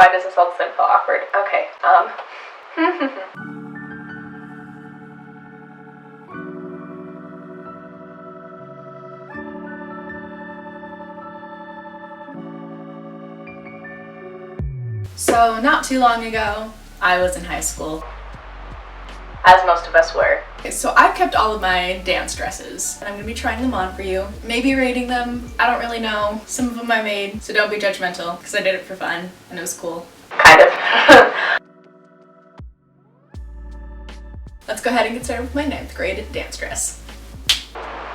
Why does this all of a sudden feel awkward? Okay, So not too long ago, I was in high school. as most of us were. Okay, so I've kept all of my dance dresses and I'm gonna be trying them on for you. Maybe rating them, I don't really know. Some of them I made, so don't be judgmental because I did it for fun and it was cool. Kind of. Let's go ahead and get started with my 9th grade dance dress.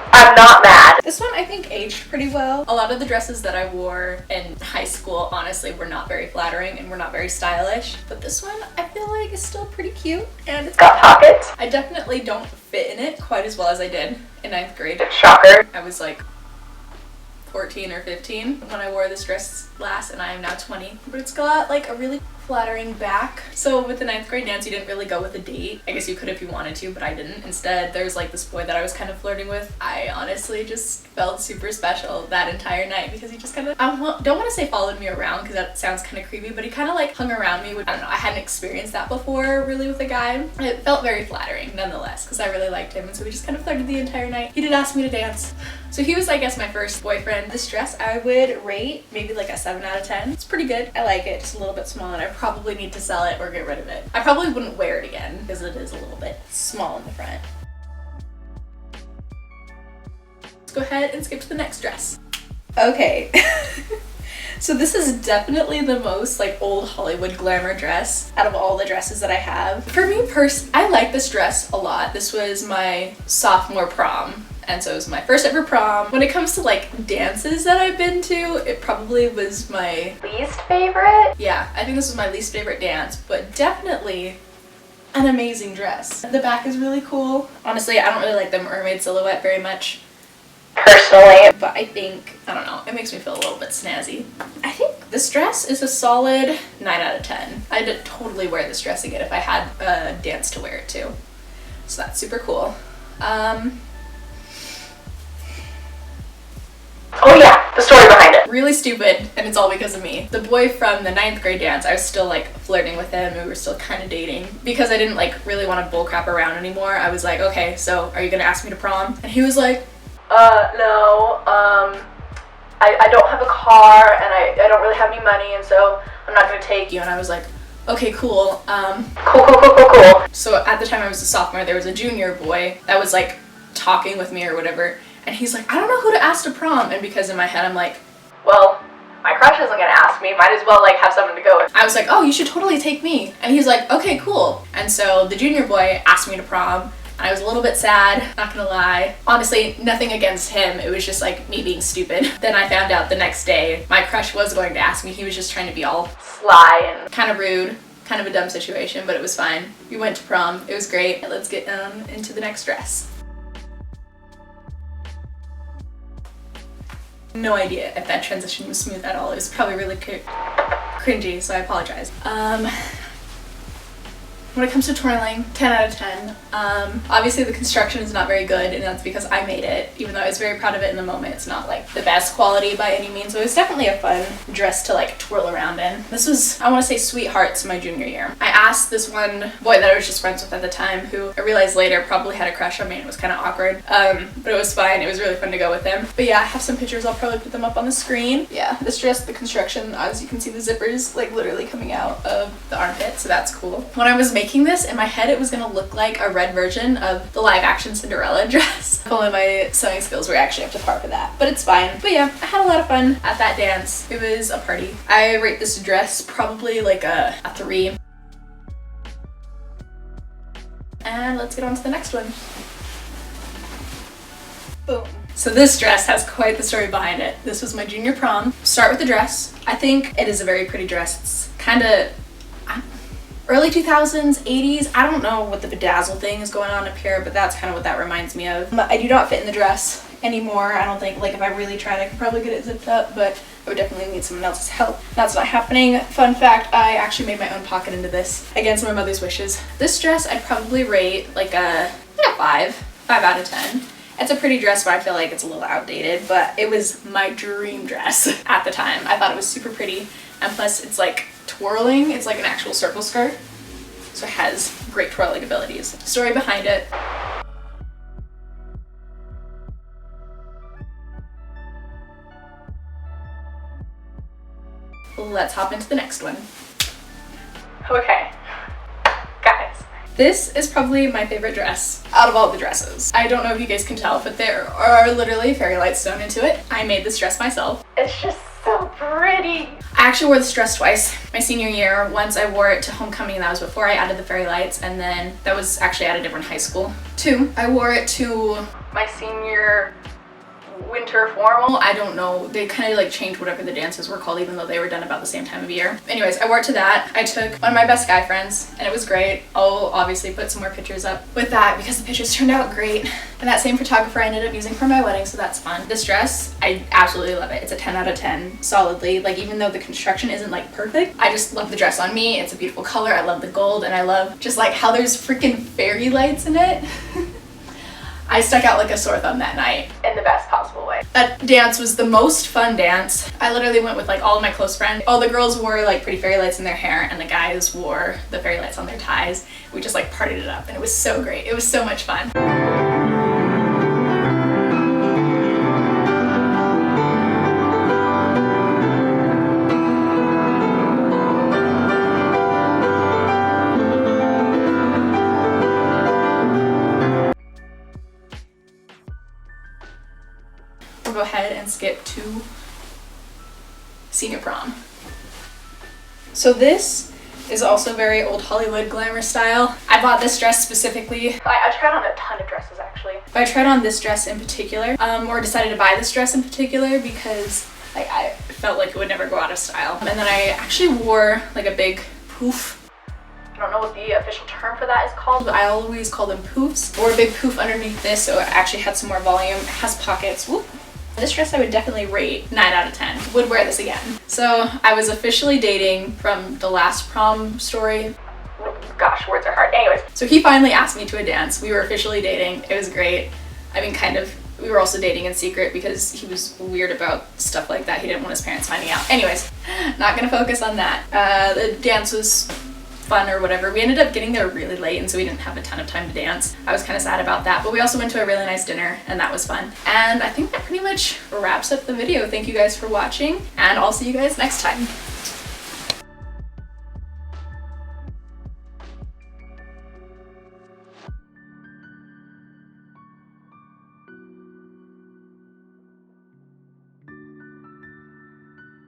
I'm not mad. This one I think aged pretty well. A lot of the dresses that I wore in high school honestly were not very flattering and were not very stylish, but this one I feel like is still pretty cute and it's Got pockets. I definitely don't fit in it quite as well as I did in 9th grade. Shocker. I was like 14 or 15 when I wore this dress last and I am now 20. But it's got like a really flattering back. So with the 9th grade dance, you didn't really go with a date. I guess you could if you wanted to, but I didn't. Instead, there's like this boy that I was kind of flirting with. I honestly just felt super special that entire night because he just kind of, I don't want to say followed me around because that sounds kind of creepy, but he kind of like hung around me. I don't know, I hadn't experienced that before really with a guy. It felt very flattering nonetheless because I really liked him, and so we just kind of flirted the entire night. He did ask me to dance. So he was, I guess, my first boyfriend. This dress I would rate maybe like a 7 out of 10. It's pretty good. I like it, just a little bit small, and I probably need to sell it or get rid of it. I probably wouldn't wear it again because it is a little bit small in the front. Let's go ahead and skip to the next dress. Okay. So this is definitely the most like old Hollywood glamour dress out of all the dresses that I have. For me personally, I like this dress a lot. This was my sophomore prom. And so it was my first ever prom. When it comes to like dances that I've been to, it probably was my Least favorite? yeah, I think this was my least favorite dance, but definitely an amazing dress. The back is really cool. Honestly, I don't really like the mermaid silhouette very much. Personally. But I think, I don't know, it makes me feel a little bit snazzy. I think this dress is a solid 9 out of 10. I'd totally wear this dress again if I had a dance to wear it to. So that's super cool. Oh yeah, the story behind it. Really stupid, and it's all because of me. The boy from the 9th grade dance, I was still like flirting with him, and we were still kind of dating. Because I didn't like really want to bullcrap around anymore, I was like, okay, so are you gonna ask me to prom? And he was like, No, I don't have a car, and I don't really have any money, and so I'm not gonna take you. and I was like, okay, cool. Cool. So at the time I was a sophomore, there was a junior boy that was like talking with me or whatever, and he's like, I don't know who to ask to prom. And because in my head I'm like, Well, my crush isn't gonna ask me, might as well like have someone to go with. I was like, oh, you should totally take me. And he's like, okay, cool. And so the junior boy asked me to prom, and I was a little bit sad, not gonna lie. Honestly, nothing against him, it was just like me being stupid. Then I found out the next day my crush was going to ask me. He was just trying to be all Sly and kind of rude, kind of a dumb situation, but it was fine. We went to prom, it was great. Let's get into the next dress. No idea if that transition was smooth at all. It was probably really cringy, so I apologize. When it comes to twirling, 10 out of 10. Obviously the construction is not very good, and that's because I made it. Even though I was very proud of it in the moment, it's not like the best quality by any means, but it was definitely a fun dress to like twirl around in. This was, I want to say, sweethearts my junior year. I asked this one boy that I was just friends with at the time, who I realized later probably had a crush on me, and it was kind of awkward, but it was fine. It was really fun to go with him. But yeah, I have some pictures. I'll probably put them up on the screen. Yeah, this dress, the construction, as you can see the zippers like literally coming out of the armpit, so that's cool. When I was making this, in my head it was gonna look like a red version of the live action Cinderella dress. If only my sewing skills were actually up to par for that, but it's fine. But yeah, I had a lot of fun at that dance. It was a party. I rate this dress probably like a 3. And let's get on to the next one. Boom. So this dress has quite the story behind it. This was my junior prom. Start with the dress. I think it is a very pretty dress. It's kind of early 2000s, 80s. I don't know what the bedazzle thing is going on up here, but that's kind of what that reminds me of. I do not fit in the dress anymore. I don't think, like if I really tried, I could probably get it zipped up, but I would definitely need someone else's help. That's not happening. Fun fact, I actually made my own pocket into this against my mother's wishes. This dress I'd probably rate like a 5 out of 10. It's a pretty dress, but I feel like it's a little outdated, but it was my dream dress at the time. I thought it was super pretty, and plus it's like twirling. It's like an actual circle skirt, so it has great twirling abilities. Story behind it. Let's hop into the next one. Okay, guys. This is probably my favorite dress out of all the dresses. I don't know if you guys can tell, but there are literally fairy lights sewn into it. I made this dress myself. It's just so pretty. I actually wore this dress twice. My senior year, once I wore it to homecoming, and that was before I added the fairy lights, and then that was actually at a different high school. 2, I wore it to My senior winter formal. I don't know, they kind of like changed whatever the dances were called, even though they were done about the same time of year. Anyways, I wore it to that. I took one of my best guy friends, and it was great. I'll obviously put some more pictures up with that because the pictures turned out great. And that same photographer I ended up using for my wedding, so that's fun. This dress, I absolutely love it. It's a 10 out of 10, solidly. Like, even though the construction isn't like perfect, I just love the dress on me. It's a beautiful color. I love the gold, and I love just like how there's freaking fairy lights in it. I stuck out like a sore thumb that night. In the best possible way. That dance was the most fun dance. I literally went with like all of my close friends. All the girls wore like pretty fairy lights in their hair, and the guys wore the fairy lights on their ties. We just like partied it up, and it was so great. It was so much fun. We'll go ahead and skip to senior prom. So this is also very old Hollywood glamour style. I bought this dress specifically. I tried on a ton of dresses actually. But I tried on this dress in particular, or decided to buy this dress in particular because like I felt like it would never go out of style. And then I actually wore like a big poof. I don't know what the official term for that is called. I always call them poofs. Wore a big poof underneath this, so it actually had some more volume. It has pockets. Whoop. This dress I would definitely rate 9 out of 10. Would wear this again. So I was officially dating from the last prom story. Gosh, words are hard. Anyways. So he finally asked me to a dance. We were officially dating. It was great. I mean, kind of. We were also dating in secret because he was weird about stuff like that. He didn't want his parents finding out. Anyways, not gonna focus on that. The dance was fun or whatever. We ended up getting there really late, and so we didn't have a ton of time to dance. I was kind of sad about that, but we also went to a really nice dinner, and that was fun. And I think that pretty much wraps up the video. Thank you guys for watching, and I'll see you guys next time.